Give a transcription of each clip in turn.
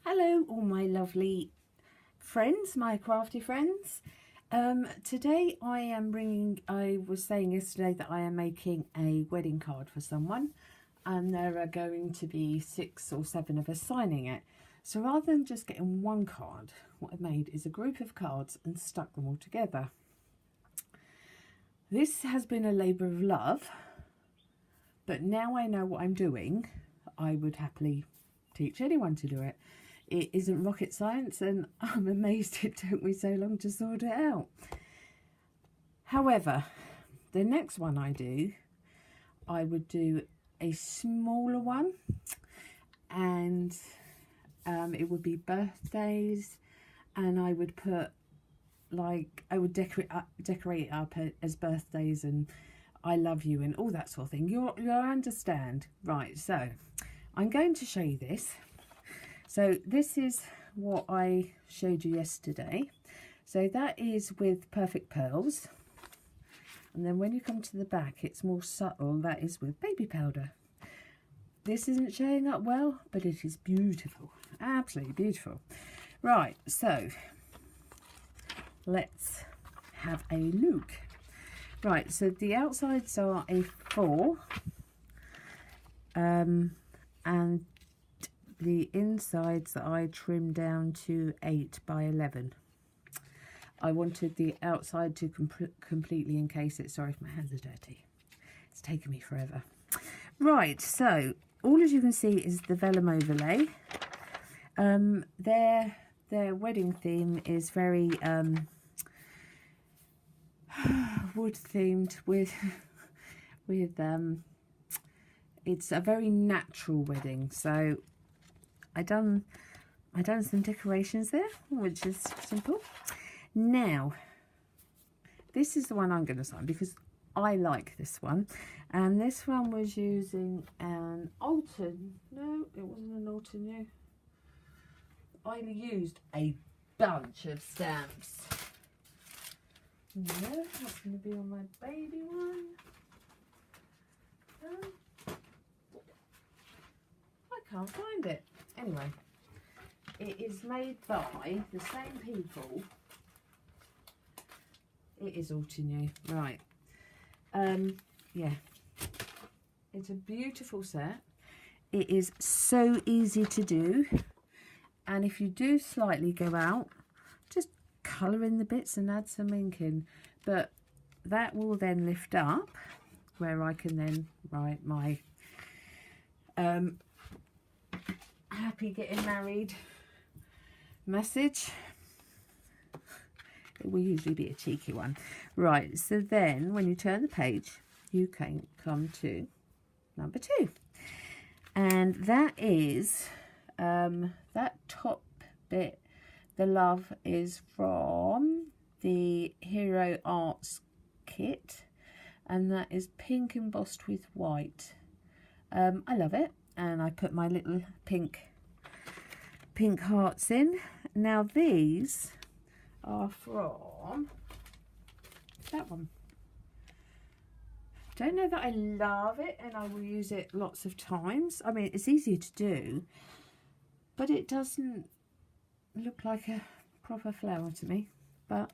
Hello all my lovely friends, my crafty friends. Today I was saying yesterday that I am making a wedding card for someone, and there are going to be 6 or 7 of us signing it. So rather than just getting one card, what I've made is a group of cards and stuck them all together. This has been a labour of love, but now I know what I'm doing, I would happily teach anyone to do it. It isn't rocket science, and I'm amazed it took me so long to sort it out. However, the next one I would do a smaller one, and it would be birthdays, and I would put, like, I would decorate it up as birthdays and I love you and all that sort of thing. You'll understand. Right, so I'm going to show you this. So this is what I showed you yesterday. So that is with perfect pearls. And then when you come to the back, it's more subtle. That is with baby powder. This isn't showing up well, but it is beautiful. Absolutely beautiful. Right, so let's have a look. Right, so the outsides are a 4. And the insides that I trimmed down to 8 by 11. I wanted the outside to completely encase it. Sorry if my hands are dirty. It's taken me forever. Right, so all as you can see is the vellum overlay. Their wedding theme is very wood themed with it's a very natural wedding, so I done some decorations there, which is simple. Now, this is the one I'm going to sign because I like this one. And this one was using an Alton. No, it wasn't an Alton, no. I used a bunch of stamps. No, that's going to be on my baby one. I can't find it. Anyway, it is made by the same people. It is all to new, right? Yeah, it's a beautiful set. It is so easy to do, and if you do slightly go out, just colour in the bits and add some ink in. But that will then lift up, where I can then write my happy getting married message. It will usually be a cheeky one. Right, so then when you turn the page, you can come to number 2. And that is, that top bit, the love is from the Hero Arts kit. And that is pink embossed with white. I love it. And I put my little pink hearts in. Now these are from that one. Don't know that I love it and I will use it lots of times. I mean, it's easy to do, but it doesn't look like a proper flower to me. But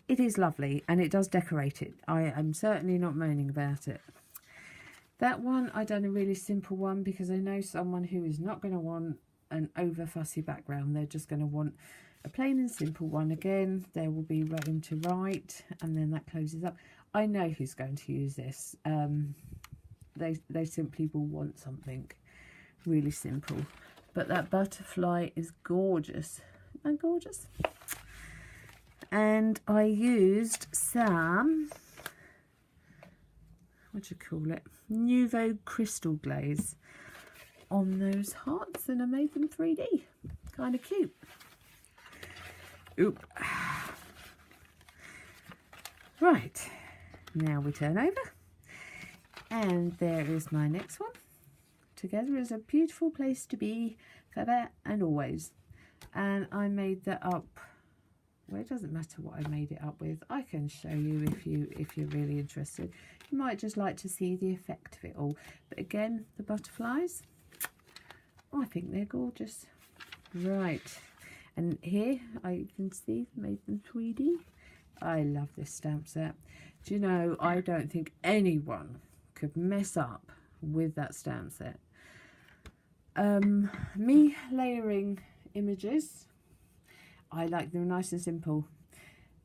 it is lovely and it does decorate it. I am certainly not moaning about it. That one, I done a really simple one because I know someone who is not going to want an over fussy background. They're just going to want a plain and simple one. Again, there will be room to write, and then that closes up. I know who's going to use this. They simply will want something really simple. But that butterfly is gorgeous. Isn't that gorgeous? And I used some, what do you call it, Nouveau crystal glaze on those hearts, and I made them 3D. Kind of cute. Oop. Right, now we turn over, and there is my next one. Together is a beautiful place to be, forever and always. And I made that up. Well, it doesn't matter what I made it up with. I can show you if you're really interested. You might just like to see the effect of it all. But again, the butterflies, I think they're gorgeous. Right, and here I can see made them Tweedy. I love this stamp set. Do you know, I don't think anyone could mess up with that stamp set. Me layering images, I like them nice and simple.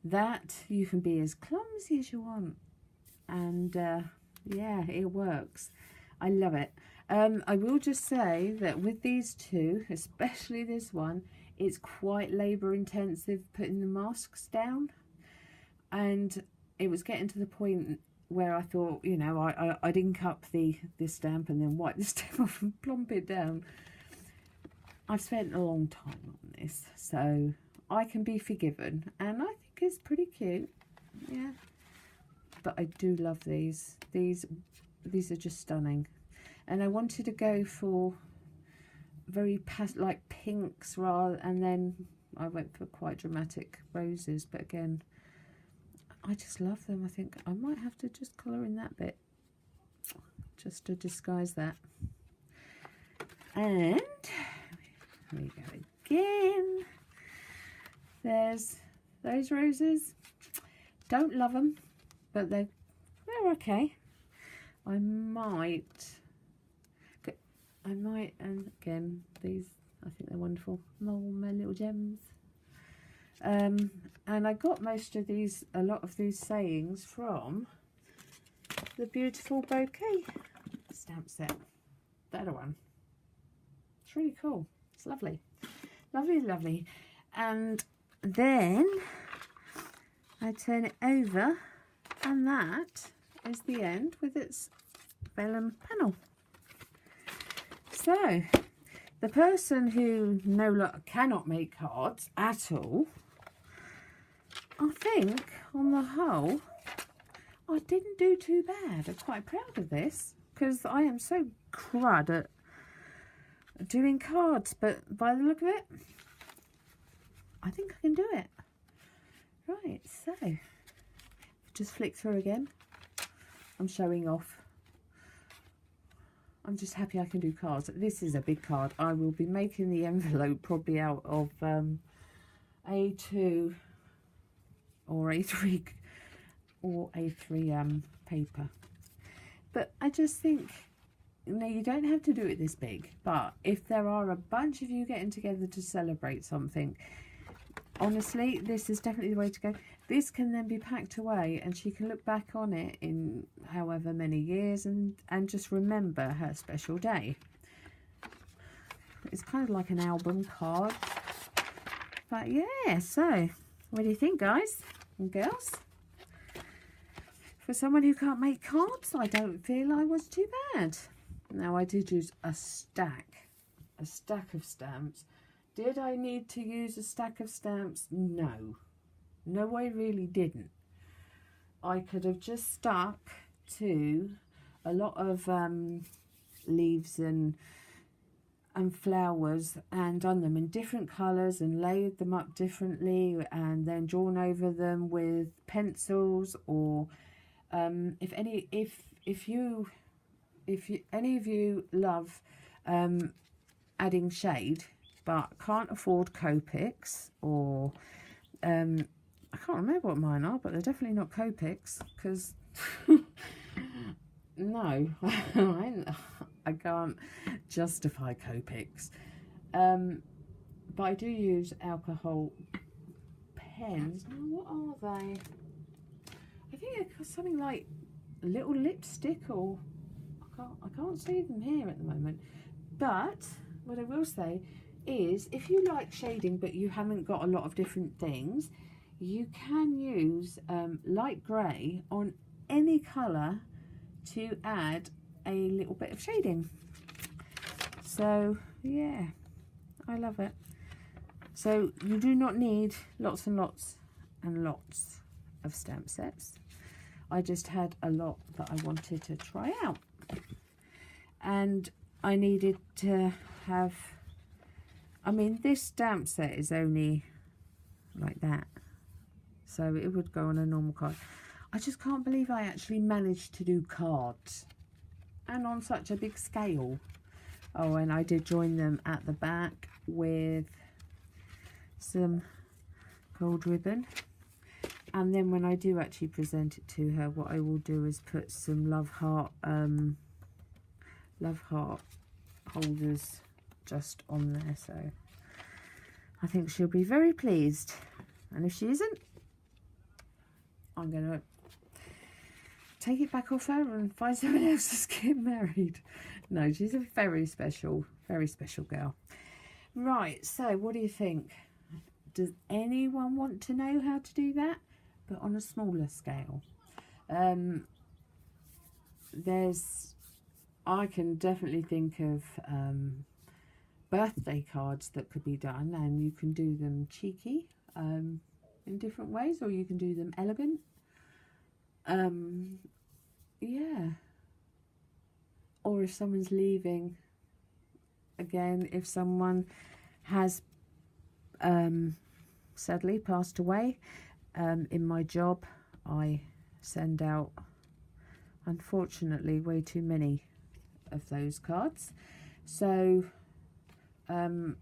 That you can be as clumsy as you want, and yeah, it works. I love it. I will just say that with these two, especially this one, it's quite labour intensive putting the masks down, and it was getting to the point where I thought, you know, I'd ink up this stamp and then wipe the stamp off and plump it down. I've spent a long time on this, so I can be forgiven, and I think it's pretty cute. Yeah, but I do love these. These are just stunning, and I wanted to go for very like pinks rather, and then I went for quite dramatic roses. But again, I just love them. I think I might have to just colour in that bit just to disguise that. And here we go again. There's those roses. Don't love them, but they're okay. I might, and again, these, I think they're wonderful. My little gems. And I got most of these, a lot of these sayings from the Beautiful Bouquet stamp set. That one. It's really cool. It's lovely. Lovely, lovely. And then I turn it over, and that is the end with its vellum panel. So the person who cannot make cards at all, I think on the whole I didn't do too bad. I'm quite proud of this because I am so crud at doing cards, but by the look of it, I think I can do it. Right, so just flick through again. I'm showing off. I'm just happy I can do cards. This is a big card. I will be making the envelope probably out of A2 or A3 paper. But I just think, you know, you don't have to do it this big, but if there are a bunch of you getting together to celebrate something, honestly, this is definitely the way to go. This can then be packed away, and she can look back on it in however many years and just remember her special day. It's kind of like an album card. But yeah, so what do you think, guys and girls? For someone who can't make cards, I don't feel I was too bad. Now, I did use a stack of stamps. Did I need to use a stack of stamps? No. No, I really didn't. I could have just stuck to a lot of leaves and flowers and done them in different colours and laid them up differently and then drawn over them with pencils, or if any of you love adding shade but can't afford Copics, or I can't remember what mine are, but they're definitely not Copics, because no, I can't justify Copics. But I do use alcohol pens. Now, what are they? I think it's something like little lipstick, or I can't see them here at the moment. But what I will say is, if you like shading but you haven't got a lot of different things, you can use light grey on any colour to add a little bit of shading. So yeah, I love it. So you do not need lots and lots and lots of stamp sets. I just had a lot that I wanted to try out, and I needed to have, I mean, this stamp set is only like that, so it would go on a normal card. I just can't believe I actually managed to do cards, and on such a big scale. Oh, and I did join them at the back with some gold ribbon. And then when I do actually present it to her, what I will do is put some love heart holders just on there. So I think she'll be very pleased. And if she isn't, I'm going to take it back off her and find someone else to get married. No, she's a very special girl. Right, so what do you think? Does anyone want to know how to do that, but on a smaller scale? I can definitely think of birthday cards that could be done, and you can do them cheeky in different ways, or you can do them elegant. Yeah. Or if someone's leaving, again, if someone has sadly passed away, in my job I send out, unfortunately, way too many of those cards. So I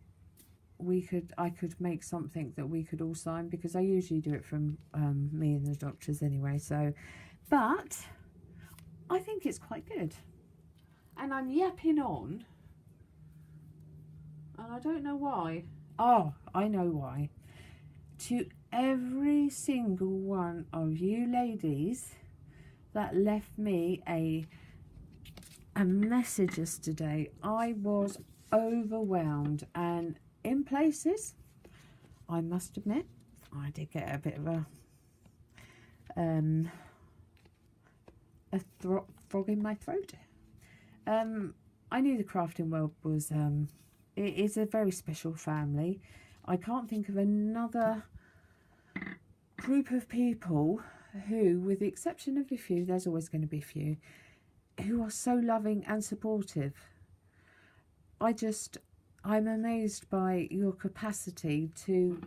could make something that we could all sign, because I usually do it from me and the doctors anyway. So, but I think it's quite good, and I'm yapping on, and I don't know why. Oh, I know why. To every single one of you ladies that left me a message yesterday, I was overwhelmed, and in places, I must admit, I did get a bit of a frog in my throat. I knew the Crafting World was it is a very special family. I can't think of another group of people who, with the exception of a few, there's always going to be a few, who are so loving and supportive. I'm amazed by your capacity to,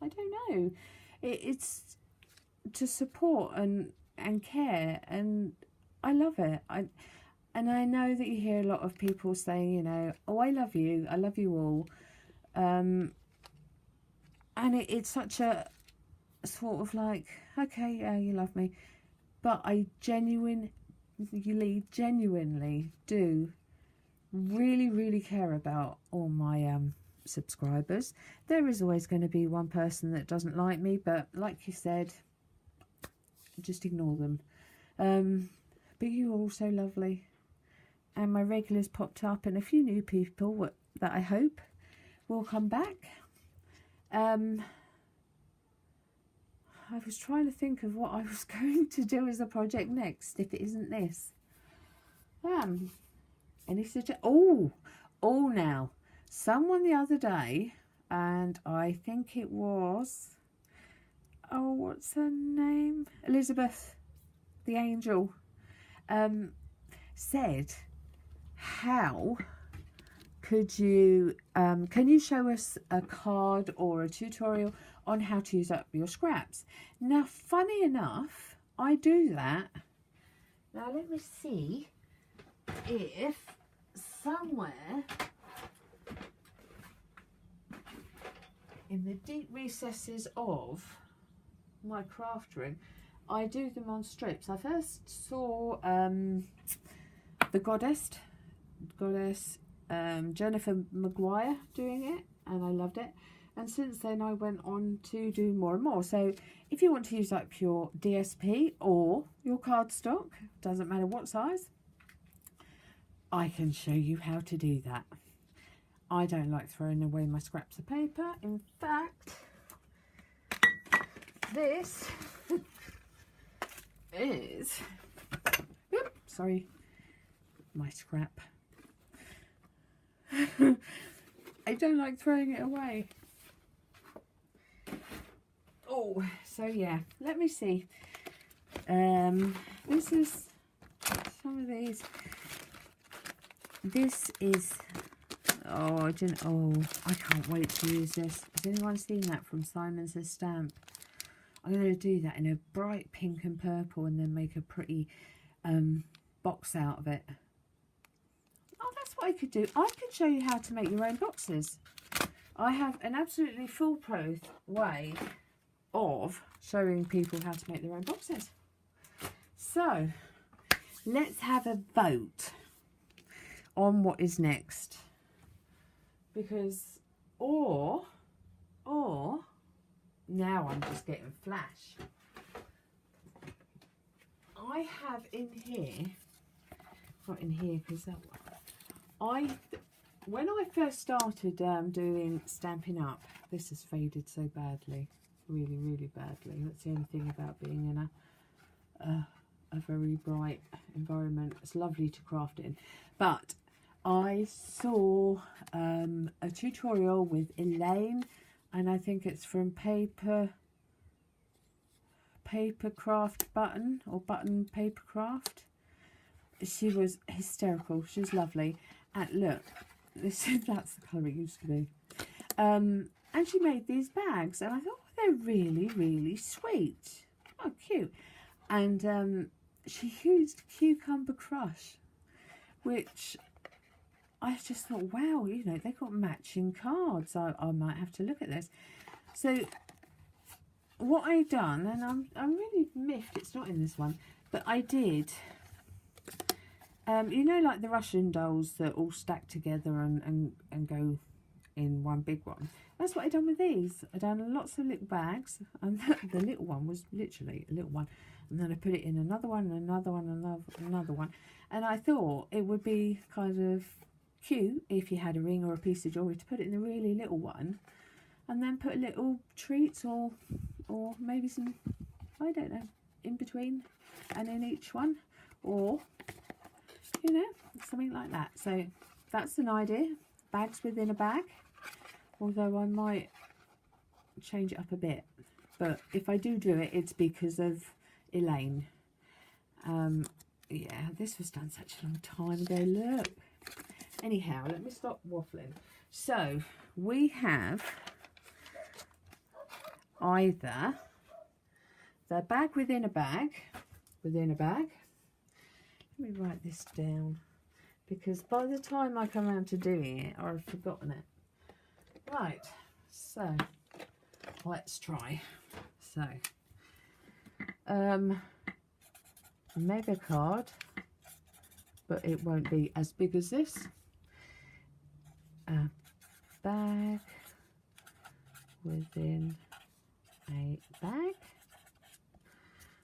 I don't know, it's to support and care, and I love it. And I know that you hear a lot of people saying, you know, oh, I love you all, and it's such a sort of like, okay, yeah, you love me, but I genuinely do really care about all my subscribers. There is always going to be one person that doesn't like me, but like you said, just ignore them. But you are all so lovely, and my regulars popped up, and a few new people that I hope will come back. I was trying to think of what I was going to do as a project next, if it isn't this. Any suggestions? Oh, now, someone the other day, and I think it was, oh, what's her name? Elizabeth, the angel, said, how could you, can you show us a card or a tutorial on how to use up your scraps? Now, funny enough, I do that. Now, let me see if somewhere in the deep recesses of my craft room, I do them on strips. I first saw the goddess Jennifer Maguire doing it, and I loved it, and since then I went on to do more and more. So if you want to use up your DSP or your cardstock, doesn't matter what size, I can show you how to do that. I don't like throwing away my scraps of paper. In fact, this is, oops, sorry, my scrap. I don't like throwing it away. Oh, so yeah, let me see. This is some of these. This is, oh, I can't wait to use this. Has anyone seen that from Simon Says Stamp? I'm going to do that in a bright pink and purple, and then make a pretty box out of it. Oh, I could do, I could show you how to make your own boxes. I have an absolutely foolproof way of showing people how to make their own boxes. So let's have a vote on what is next, because or now I'm just getting flash. I have in here, not in here because that one, when I first started doing Stampin' Up, this has faded so badly, really, really badly. That's the only thing about being in a very bright environment. It's lovely to craft in. But I saw a tutorial with Elaine, and I think it's from Paper Craft Button, or Button Paper Craft. She was hysterical. She was lovely. And look, that's the colour it used to be. And she made these bags, and I thought, oh, they're really, really sweet. Oh, cute. And she used Cucumber Crush, which I just thought, wow, you know, they got matching cards. I might have to look at this. So what I done, and I'm really miffed it's not in this one, but I did, you know, like the Russian dolls that all stack together and go in one big one. That's what I done with these. I done lots of little bags, and the little one was literally a little one, and then I put it in another one, another one, another one, and I thought it would be kind of cute if you had a ring or a piece of jewellery to put it in the really little one, and then put little treats or maybe some, I don't know, in between and in each one, or you know, something like that. So that's an idea, bags within a bag, although I might change it up a bit, but if I do it, it's because of Elaine. Yeah, this was done such a long time ago, look. Anyhow, let me stop waffling. So we have either the bag within a bag, let me write this down, because by the time I come around to doing it, I've forgotten it. Right, so let's try. So mega card, but it won't be as big as this. A bag within a bag.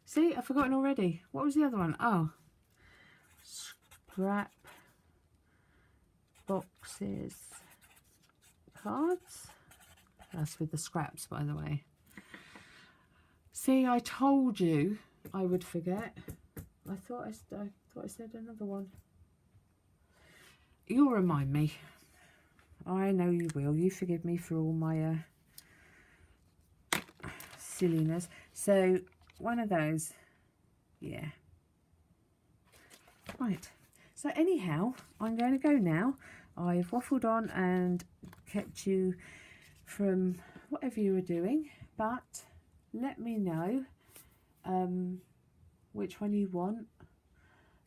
See, I've forgotten already. What was the other one? Oh, scrap boxes cards. That's with the scraps, by the way. See, I told you I would forget. I thought I said another one. You'll remind me. I know you will. You forgive me for all my silliness. So one of those, yeah. Right. So anyhow, I'm going to go now. I've waffled on and kept you from whatever you were doing, but let me know which one you want,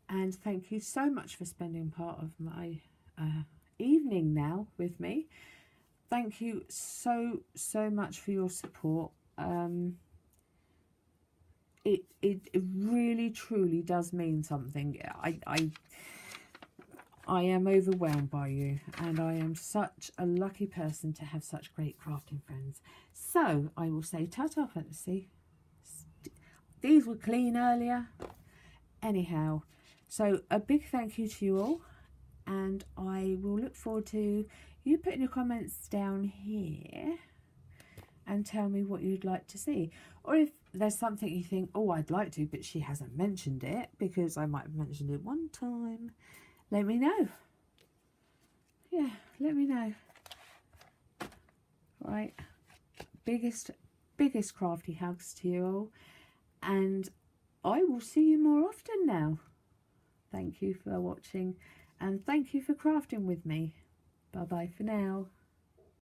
and thank you so much for spending part of my evening now with me. Thank you so much for your support. It really truly does mean something. I am overwhelmed by you, and I am such a lucky person to have such great crafting friends. So I will say ta-ta, fantasy. These were clean earlier. Anyhow, so a big thank you to you all, and I will look forward to you putting your comments down here and tell me what you'd like to see. Or if there's something you think, oh, I'd like to, but she hasn't mentioned it, because I might have mentioned it one time, let me know. Yeah, let me know. Right. Biggest crafty hugs to you all. And I will see you more often now. Thank you for watching, and thank you for crafting with me. Bye bye for now.